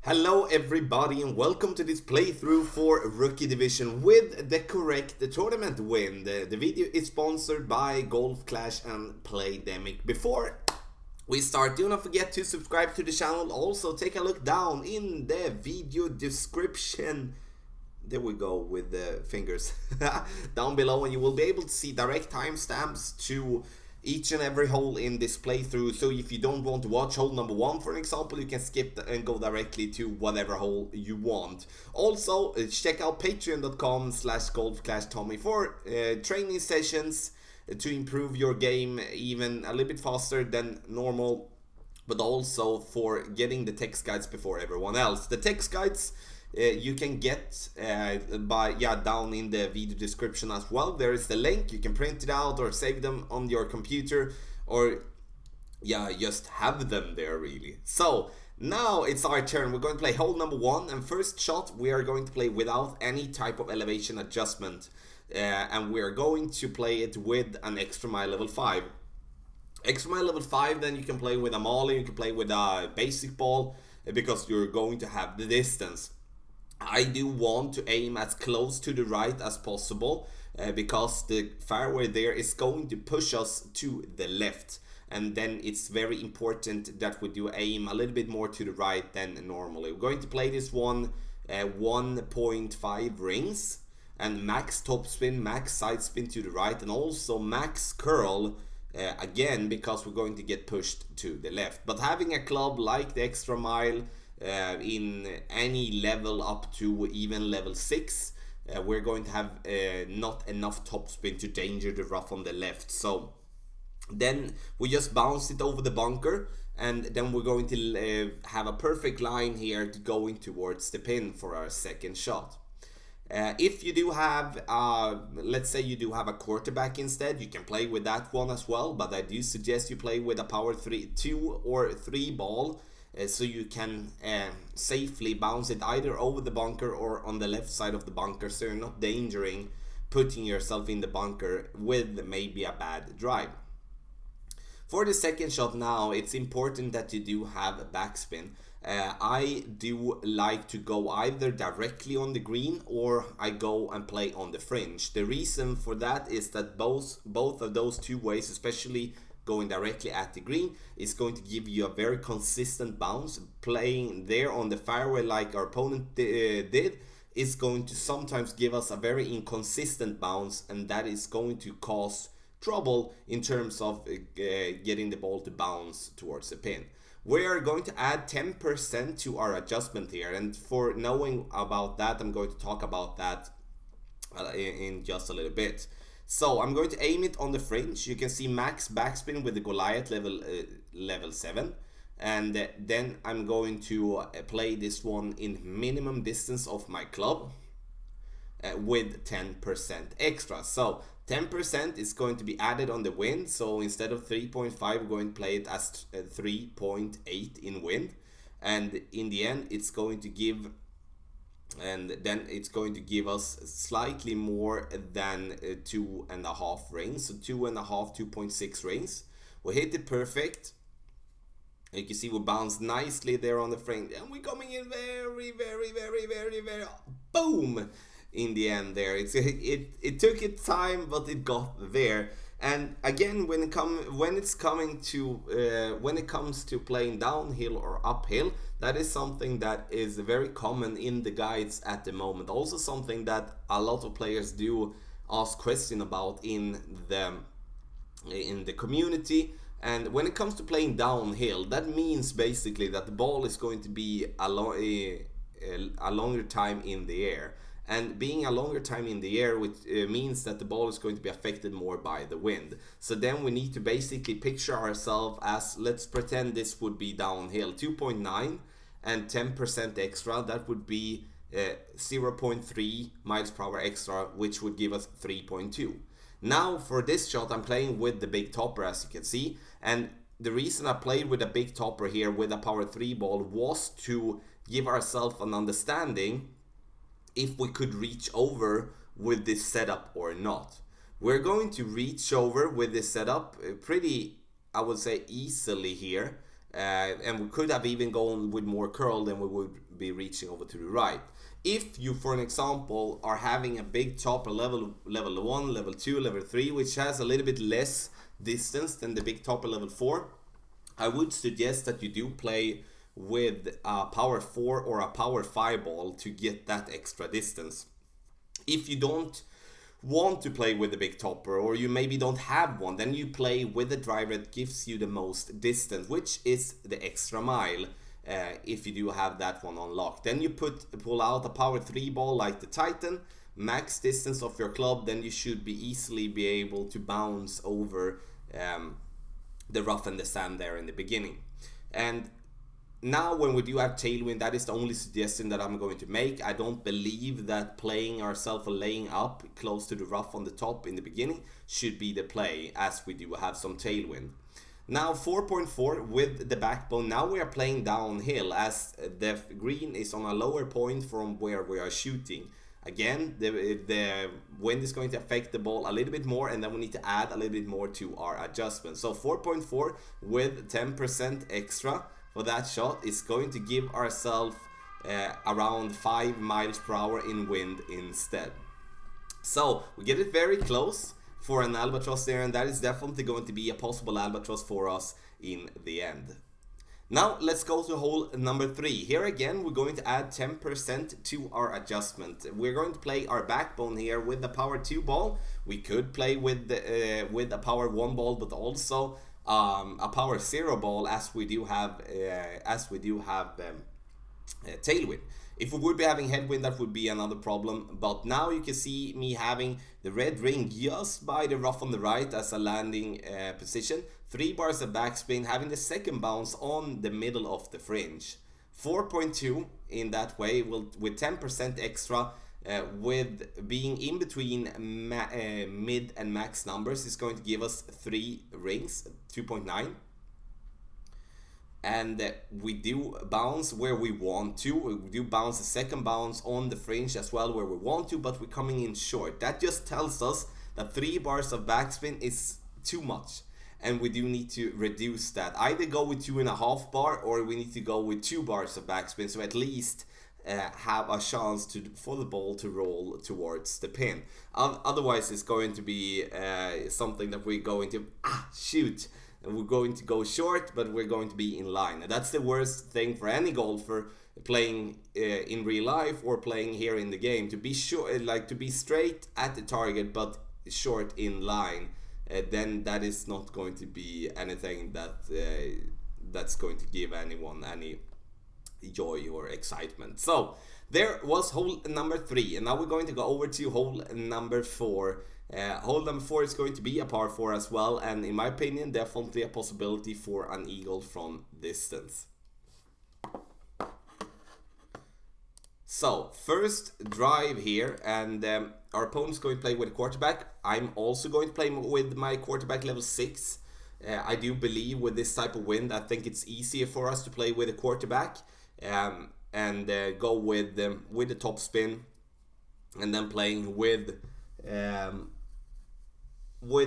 Hello everybody and welcome to this playthrough for Rookie Division with the correct tournament win. The video is sponsored by Golf Clash and Playdemic. Before we start, do not forget to subscribe to the channel. Also take a look down in the video description. There we go with the fingers down below, and you will be able to see direct timestamps to each and every hole in this playthrough. So if you don't want to watch hole number 1, for example, you can skip and go directly to whatever hole you want. Also, check out patreon.com/golfclashtommy for training sessions to improve your game even a little bit faster than normal, but also for getting the text guides before everyone else. The text guides you can get down in the video description as well. There is the link. You can print it out or save them on your computer, or just have them there really. So now it's our turn. We're going to play hole number 1, and first shot we are going to play without any type of elevation adjustment, and we are going to play it with an extra mile level 5. Extra mile level 5, then you can play with a molly, you can play with a basic ball, because you're going to have the distance. I do want to aim as close to the right as possible, because the fairway there is going to push us to the left, and then it's very important that we do aim a little bit more to the right than normally. We're going to play this one 1.5 rings, and max topspin, max side spin to the right, and also max curl again, because we're going to get pushed to the left. But having a club like the extra mile in any level up to even level 6, we're going to have not enough topspin to danger the rough on the left. So then we just bounce it over the bunker, and then we're going to have a perfect line here to going towards the pin for our second shot. If you do have, let's say you do have a quarterback instead, you can play with that one as well, but I do suggest you play with a power 2 or 3 ball, so you can safely bounce it either over the bunker or on the left side of the bunker, so you're not endangering putting yourself in the bunker with maybe a bad drive. For the second shot now, it's important that you do have a backspin. I do like to go either directly on the green, or I go and play on the fringe. The reason for that is that both of those two ways, especially going directly at the green, is going to give you a very consistent bounce. Playing there on the fairway like our opponent did is going to sometimes give us a very inconsistent bounce, and that is going to cause trouble in terms of getting the ball to bounce towards the pin. We are going to add 10% to our adjustment here, and for knowing about that, I'm going to talk about that in just a little bit. So I'm going to aim it on the fringe. You can see max backspin with the Goliath level 7, and then I'm going to play this one in minimum distance of my club with 10% extra. So 10% is going to be added on the wind, so instead of 3.5 we're going to play it as 3.8 in wind, and in the end it's going to give, and then it's going to give us slightly more than 2.5 rings, so 2.6 rings. We hit it perfect. You can see we bounced nicely there on the frame, and we're coming in very boom in the end there. It took its time, but it got there. And again, when it comes to playing downhill or uphill, that is something that is very common in the guides at the moment. Also something that a lot of players do ask questions about in the community. And when it comes to playing downhill, that means basically that the ball is going to be a longer time in the air. And being a longer time in the air, which means that the ball is going to be affected more by the wind. So then we need to basically picture ourselves as, let's pretend this would be downhill, 2.9 and 10% extra, that would be 0.3 miles per hour extra, which would give us 3.2. Now for this shot, I'm playing with the big topper, as you can see, and the reason I played with a big topper here with a power 3 ball was to give ourselves an understanding if we could reach over with this setup or not. We're going to reach over with this setup pretty, I would say, easily here. and we could have even gone with more curl, then we would be reaching over to the right. If you, for an example, are having a big top, a level 1, level 2, level 3, which has a little bit less distance than the big top level 4, I would suggest that you do play with a power 4 or a power 5 ball to get that extra distance. If you don't want to play with the big topper, or you maybe don't have one, then you play with the driver that gives you the most distance, which is the extra mile. If you do have that one unlocked, then you pull out a power 3 ball like the Titan, max distance of your club, then you should easily be able to bounce over the rough and the sand there in the beginning. And now when we do have tailwind, that is the only suggestion that I'm going to make. I don't believe that playing ourselves or laying up close to the rough on the top in the beginning should be the play, as we do have some tailwind. Now 4.4 with the backbone, now we are playing downhill as the green is on a lower point from where we are shooting. Again, the wind is going to affect the ball a little bit more, and then we need to add a little bit more to our adjustment. So 4.4 with 10% extra for that shot is going to give ourselves around 5 miles per hour in wind instead. So we get it very close for an albatross there, and that is definitely going to be a possible albatross for us in the end. Now let's go to hole number 3. Here again we're going to add 10% to our adjustment. We're going to play our backbone here with the power 2 ball. We could play with a power 1 ball, but also a power 0 ball, as we do have tailwind. If we would be having headwind, that would be another problem, but now you can see me having the red ring just by the rough on the right as a landing position, 3 bars of backspin, having the second bounce on the middle of the fringe. 4.2 in that way, with 10% extra, with being in between mid and max numbers, is going to give us 3 rings, 2.9. And we do bounce where we want to. We do bounce the second bounce on the fringe as well where we want to, but we're coming in short. That just tells us that 3 bars of backspin is too much, and we do need to reduce that. Either go with 2.5 bar, or we need to go with 2 bars of backspin, so at least have a chance for the ball to roll towards the pin. Otherwise it's going to be something that we're going to shoot. We're going to go short, but we're going to be in line. And that's the worst thing for any golfer playing in real life or playing here in the game, to be short, like to be straight at the target but short in line. Then that is not going to be anything that's going to give anyone any joy or excitement. So there was hole number 3, and now we're going to go over to hole number 4. Hole number 4 is going to be a par 4 as well, and in my opinion definitely a possibility for an eagle from distance. So first drive here, and our opponent's going to play with a quarterback. I'm also going to play with my quarterback level 6. I do believe with this type of wind, I think it's easier for us to play with a quarterback and go with the top spin, and then playing with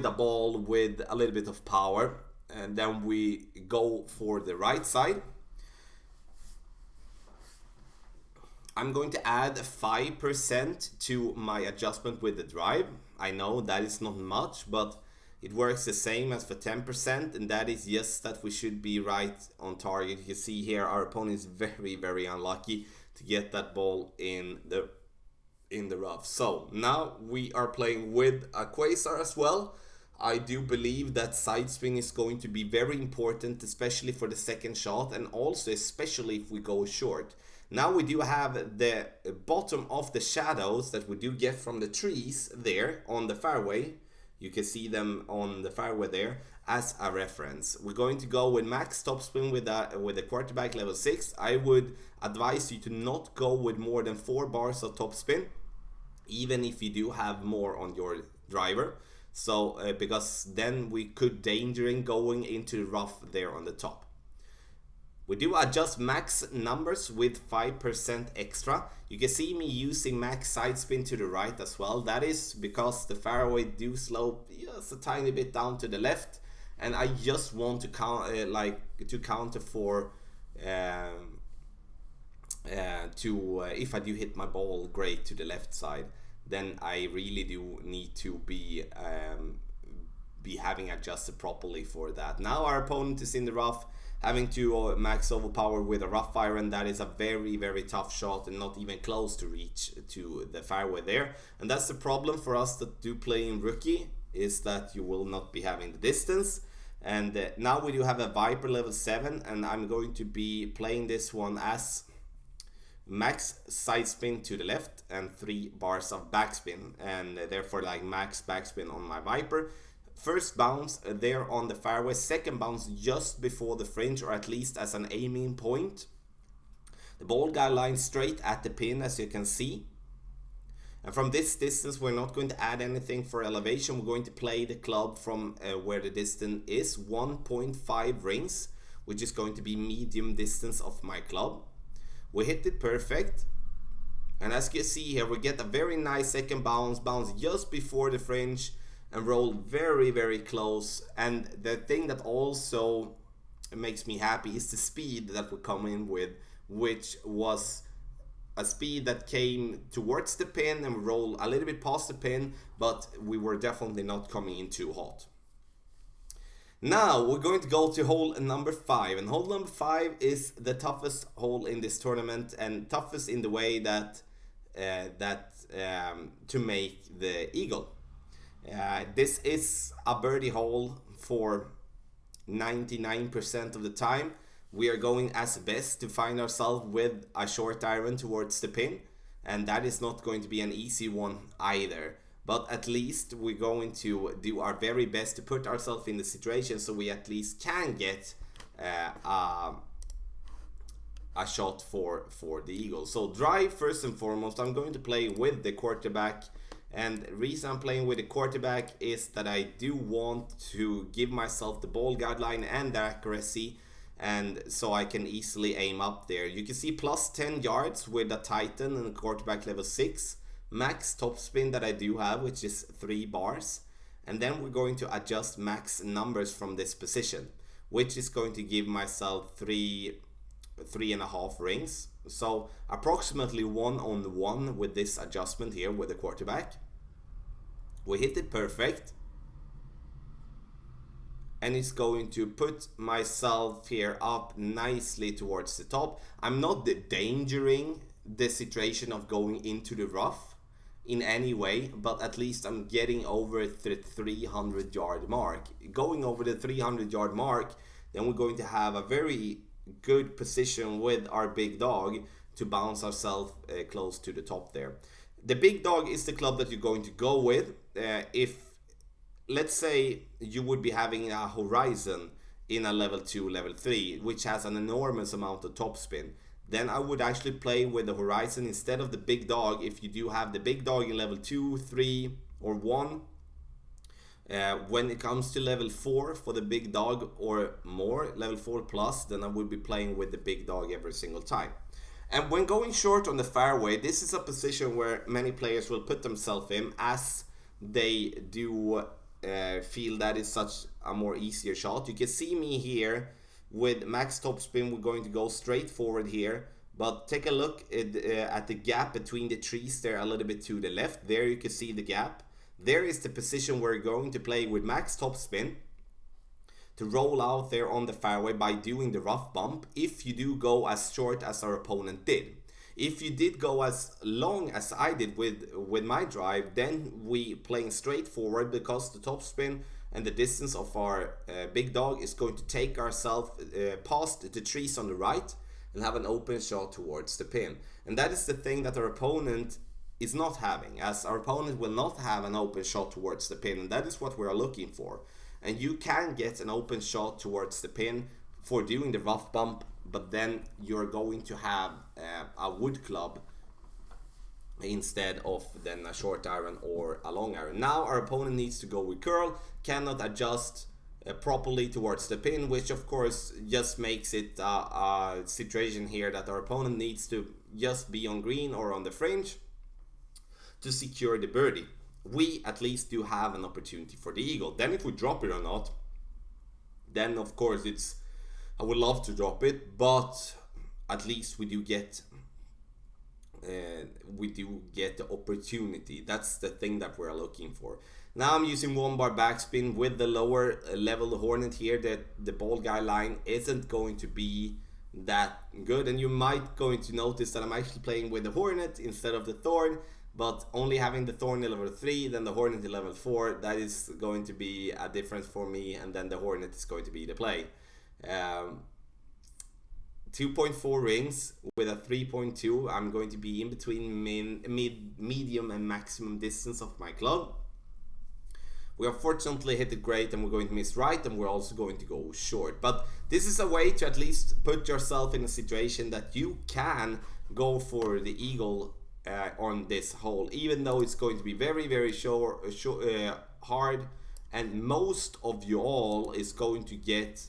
a ball with a little bit of power, and then we go for the right side. I'm going to add 5% to my adjustment with the drive. I know that is not much, but it works the same as for 10%, and that is just that we should be right on target. You can see here our opponent is very, very unlucky to get that ball in the rough. So now we are playing with a quasar as well. I do believe that side spin is going to be very important, especially for the second shot, and also especially if we go short. Now we do have the bottom of the shadows that we do get from the trees there on the fairway. You can see them on the fairway there as a reference. We're going to go with max topspin with a quarterback level 6. I would advise you to not go with more than 4 bars of topspin, even if you do have more on your driver. So because then we could danger in going into the rough there on the top. We do adjust max numbers with 5% extra. You can see me using max side spin to the right as well. That is because the fairway do slope just a tiny bit down to the left. and I just want to counter for if I do hit my ball great to the left side, then I really do need to be having adjusted properly for that. Now our opponent is in the rough, having to max overpower with a rough iron. That is a very, very tough shot and not even close to reach to the fairway there. And that's the problem for us that do play in rookie, is that you will not be having the distance. And now we do have a Viper level 7, and I'm going to be playing this one as max side spin to the left and 3 bars of backspin, and therefore like max backspin on my Viper. First bounce there on the fairway, second bounce just before the fringe, or at least as an aiming point. The ball guideline straight at the pin, as you can see. And from this distance, we're not going to add anything for elevation. We're going to play the club from where the distance is, 1.5 rings, which is going to be medium distance of my club. We hit it perfect. And as you see here, we get a very nice second bounce just before the fringe, and roll very, very close. And the thing that also makes me happy is the speed that we come in with, which was a speed that came towards the pin and roll a little bit past the pin, but we were definitely not coming in too hot. Now we're going to go to hole number 5, and hole number 5 is the toughest hole in this tournament, and toughest in the way that to make the eagle. This is a birdie hole for 99% of the time. We are going as best to find ourselves with a short iron towards the pin, and that is not going to be an easy one either. But at least we're going to do our very best to put ourselves in the situation so we at least can get a shot for the eagle. So drive first and foremost. I'm going to play with the quarterback, and the reason I'm playing with the quarterback is that I do want to give myself the ball guideline and the accuracy, and so I can easily aim up there. You can see plus 10 yards with a Titan and quarterback level 6. Max topspin that I do have, which is 3 bars. And then we're going to adjust max numbers from this position, which is going to give myself 3.5 rings. So approximately 1-on-1 with this adjustment here with the quarterback. We hit it perfect. And it's going to put myself here up nicely towards the top. I'm not endangering the situation of going into the rough in any way, but at least I'm getting over the 300 yard mark. Going over the 300 yard mark, then we're going to have a very good position with our big dog to bounce ourselves close to the top there. The big dog is the club that you're going to go with. If let's say you would be having a Horizon in a level 2, level 3, which has an enormous amount of topspin, then I would actually play with the Horizon instead of the big dog. If you do have the big dog in level 2, 3 or 1, when it comes to level 4 for the big dog or more, level 4 plus, then I would be playing with the big dog every single time. And when going short on the fairway, this is a position where many players will put themselves in, as they do feel that is such a more easier shot. You can see me here with max topspin. We're going to go straight forward here, but take a look at the gap between the trees there a little bit to the left. There you can see the gap. There is the position we're going to play with max topspin to roll out there on the fairway by doing the rough bump, if you do go as short as our opponent did. If you did go as long as I did with my drive, then we playing straight forward, because the topspin and the distance of our big dog is going to take ourselves past the trees on the right and have an open shot towards the pin. And that is the thing that our opponent is not having, as our opponent will not have an open shot towards the pin, and that is what we are looking for. And you can get an open shot towards the pin for doing the rough bump, but then you're going to have a wood club instead of then a short iron or a long iron. Now our opponent needs to go with curl, cannot adjust properly towards the pin, which of course just makes it a situation here that our opponent needs to just be on green or on the fringe to secure the birdie. We at least do have an opportunity for the eagle. Then if we drop it or not, then of course I would love to drop it, but at least we do get the opportunity. That's the thing that we're looking for. Now I'm using 1 bar backspin with the lower level Hornet here, that the ball guy line isn't going to be that good, and you might going to notice that I'm actually playing with the Hornet instead of the Thorn, but only having the Thorn in level 3, then the Hornet in level 4, that is going to be a difference for me, and then the Hornet is going to be the play. 2.4 rings with a 3.2. I'm going to be in between medium and maximum distance of my club. We unfortunately hit it great, and we're going to miss right, and we're also going to go short. But this is a way to at least put yourself in a situation that you can go for the eagle on this hole, even though it's going to be very, very hard, and most of you all is going to get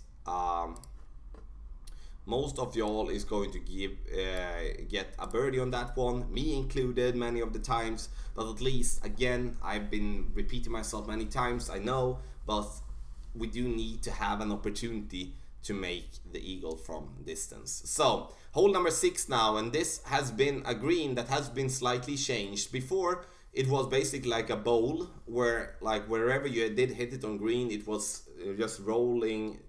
get a birdie on that one, me included many of the times. But at least, again, I've been repeating myself many times, I know, but we do need to have an opportunity to make the eagle from distance. So hole number 6 now, and this has been a green that has been slightly changed. Before it was basically like a bowl where, like, wherever you did hit it on green, it was just rolling,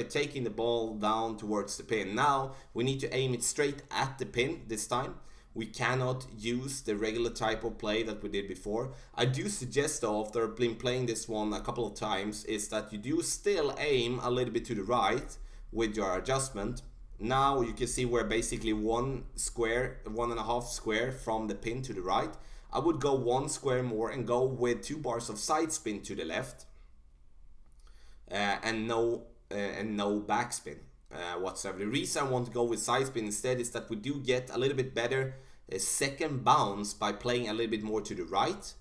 taking the ball down towards the pin. Now we need to aim it straight at the pin this time. We cannot use the regular type of play that we did before. I do suggest, though, after I've been playing this one a couple of times, is that you do still aim a little bit to the right with your adjustment. Now you can see we're basically 1.5 square from the pin to the right. I would go 1 square more and go with 2 bars of side spin to the left, and no backspin whatsoever. The reason I want to go with side spin instead is that we do get a little bit better second bounce by playing a little bit more to the right,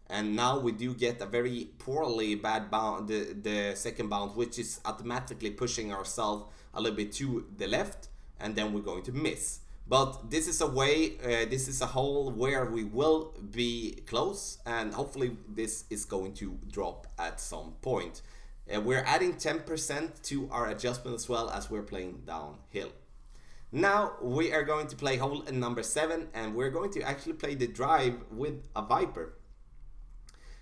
and now we do get a very poorly bad bounce, the second bounce, which is automatically pushing ourselves a little bit to the left, and then we're going to miss. But this is a way, this is a hole where we will be close, and hopefully this is going to drop at some point. We're adding 10% to our adjustment as well as we're playing downhill. Now we are going to play hole number 7, and we're going to actually play the drive with a Viper.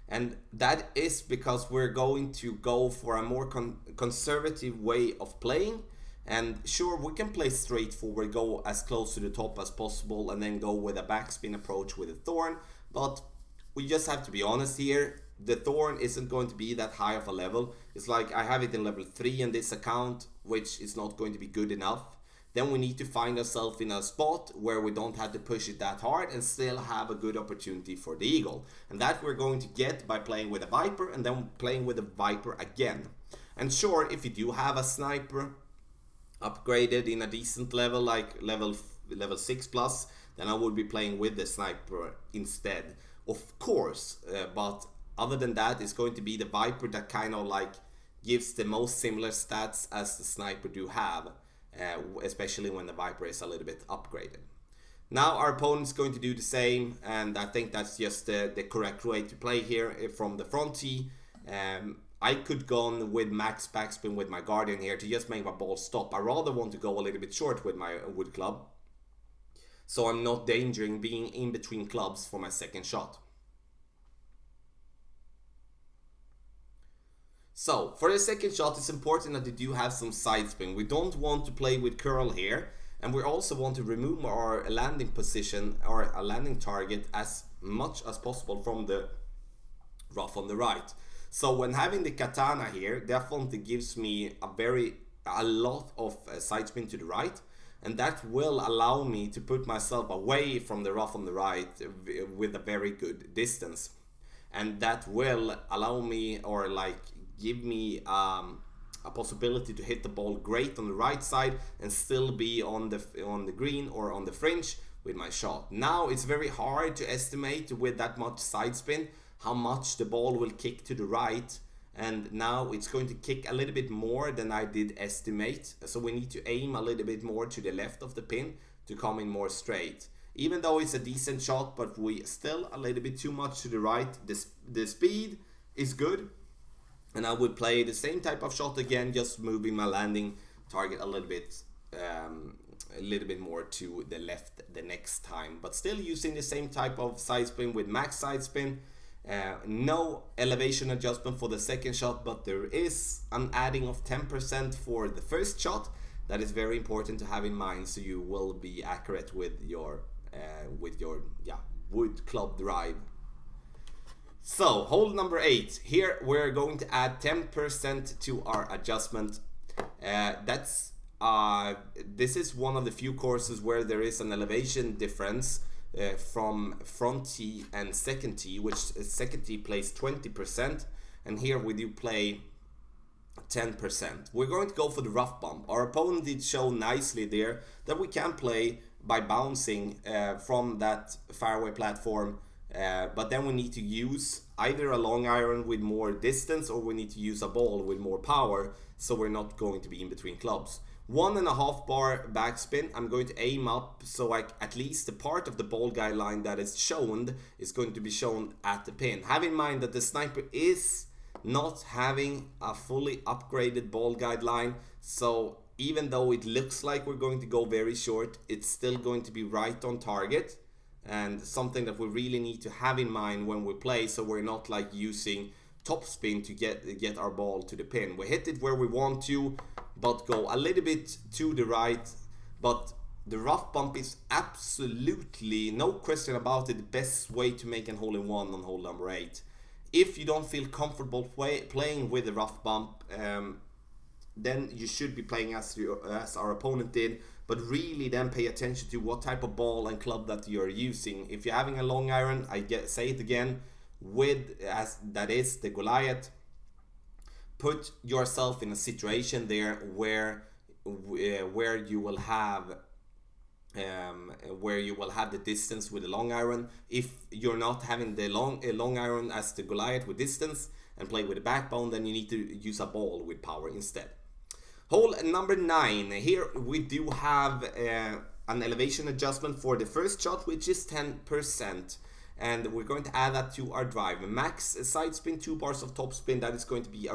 And that is because we're going to go for a more conservative way of playing. And sure, we can play straightforward, go as close to the top as possible, and then go with a backspin approach with a Thorn. But we just have to be honest here. The Thorn isn't going to be that high of a level. It's like I have it in level 3 in this account, which is not going to be good enough. Then we need to find ourselves in a spot where we don't have to push it that hard and still have a good opportunity for the eagle. And that we're going to get by playing with a Viper and then playing with a Viper again. And sure, if you do have a sniper upgraded in a decent level, like level 6 plus, then I would be playing with the sniper instead, of course. But other than that, it's going to be the Viper that kind of like gives the most similar stats as the sniper do have, especially when the Viper is a little bit upgraded. Now our opponent's going to do the same, and I think that's just the correct way to play here from the front tee. I could go on with max backspin with my Guardian here to just make my ball stop. I rather want to go a little bit short with my wood club, so I'm not endangering being in between clubs for my second shot. So for the second shot, it's important that you do have some side spin. We don't want to play with curl here, and we also want to remove our landing position or a landing target as much as possible from the rough on the right. So when having the katana here, definitely gives me a lot of side spin to the right, and that will allow me to put myself away from the rough on the right with a very good distance, and that will allow me, or like give me a possibility to hit the ball great on the right side and still be on the green or on the fringe with my shot. Now it's very hard to estimate with that much side spin how much the ball will kick to the right, and now it's going to kick a little bit more than I did estimate, so we need to aim a little bit more to the left of the pin to come in more straight. Even though it's a decent shot, but we still a little bit too much to the right. The speed is good, And I would play the same type of shot again, just moving my landing target a little bit more to the left the next time, but still using the same type of side spin with max side spin. No elevation adjustment for the second shot, but there is an adding of 10% for the first shot. That is very important to have in mind, so you will be accurate with your wood club drive. So hole number 8, here we're going to add 10% to our adjustment. This is one of the few courses where there is an elevation difference from front tee and second tee, which second tee plays 20%, and here we do play 10%. We're going to go for the rough bump. Our opponent did show nicely there that we can play by bouncing from that fairway platform, but then we need to use either a long iron with more distance, or we need to use a ball with more power, so we're not going to be in between clubs. 1.5 bar backspin. I'm going to aim up so at least the part of the ball guideline that is shown is going to be shown at the pin. Have in mind that the sniper is not having a fully upgraded ball guideline, so even though it looks like we're going to go very short, it's still going to be right on target, and something that we really need to have in mind when we play, so we're not like using topspin to get our ball to the pin. We hit it where we want to, but go a little bit to the right. But the rough bump is absolutely, no question about it, the best way to make a hole-in-one on hole number 8. If you don't feel comfortable playing with the rough bump, then you should be playing as our opponent did, but really then pay attention to what type of ball and club that you're using. If you're having a long iron, say it again, that is the Goliath, put yourself in a situation there where you will have the distance with the long iron. If you're not having the long iron as the Goliath with distance and play with the backbone, then you need to use a ball with power instead. Hole number 9. Here we do have an elevation adjustment for the first shot, which is 10%. And we're going to add that to our drive. Max side spin, 2 bars of top spin. That is going to be a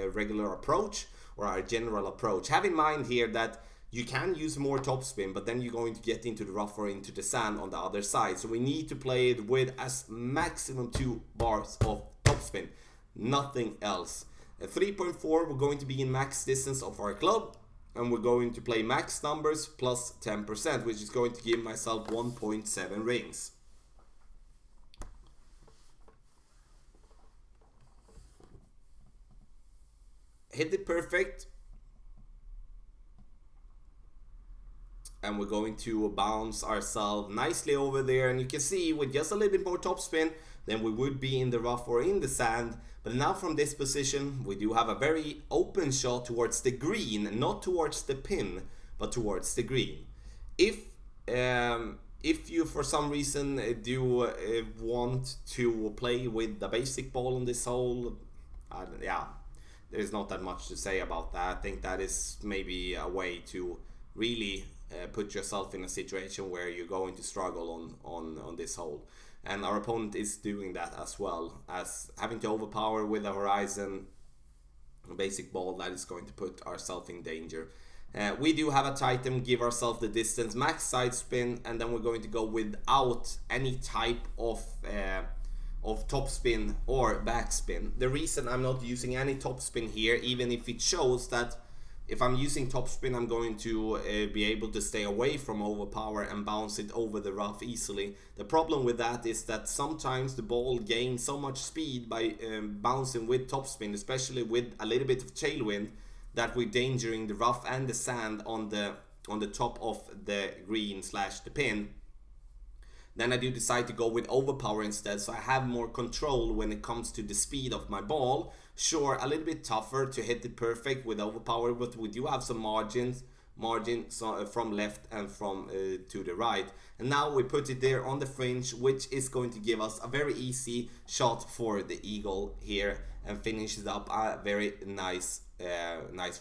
regular approach, or our general approach. Have in mind here that you can use more topspin, but then you're going to get into the rough or into the sand on the other side. So we need to play it with as maximum 2 bars of topspin, nothing else. At 3.4, we're going to be in max distance of our club, and we're going to play max numbers plus 10%, which is going to give myself 1.7 rings. Hit it perfect, and we're going to bounce ourselves nicely over there, and you can see with just a little bit more topspin then we would be in the rough or in the sand. But now from this position we do have a very open shot towards the green, not towards the pin but towards the green. If you for some reason do want to play with the basic ball on this hole, there's not that much to say about that. I think that is maybe a way to really put yourself in a situation where you're going to struggle on this hole. And our opponent is doing that as well, as having to overpower with a horizon basic ball that is going to put ourselves in danger. We do have a Titan, give ourselves the distance, max side spin, and then we're going to go without any type of topspin or backspin. The reason I'm not using any topspin here, even if it shows that if I'm using topspin I'm going to be able to stay away from overpower and bounce it over the rough easily. The problem with that is that sometimes the ball gains so much speed by bouncing with topspin, especially with a little bit of tailwind, that we're endangering the rough and the sand on the top of the green / the pin. Then I do decide to go with overpower instead, so I have more control when it comes to the speed of my ball. Sure, a little bit tougher to hit it perfect with overpower, but we do have some margin from left and from to the right. And now we put it there on the fringe, which is going to give us a very easy shot for the eagle here, and finishes up a very nice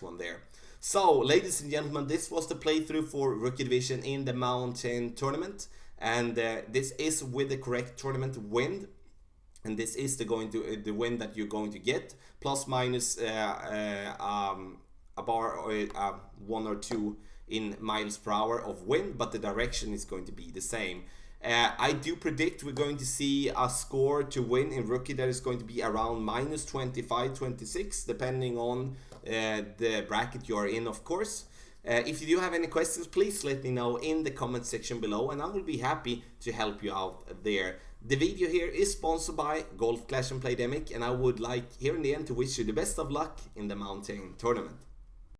one there. So, ladies and gentlemen, this was the playthrough for Rookie Division in the Mountain Tournament. And this is with the correct tournament win. and this is the wind that you're going to get, plus minus a bar or 1 or 2 in miles per hour of wind, but the direction is going to be the same. I do predict we're going to see a score to win in rookie that is going to be around minus 25, 26, depending on the bracket you are in, of course. If you do have any questions, please let me know in the comment section below, and I will be happy to help you out there. The video here is sponsored by Golf Clash and Playdemic, and I would like here in the end to wish you the best of luck in the mountain tournament.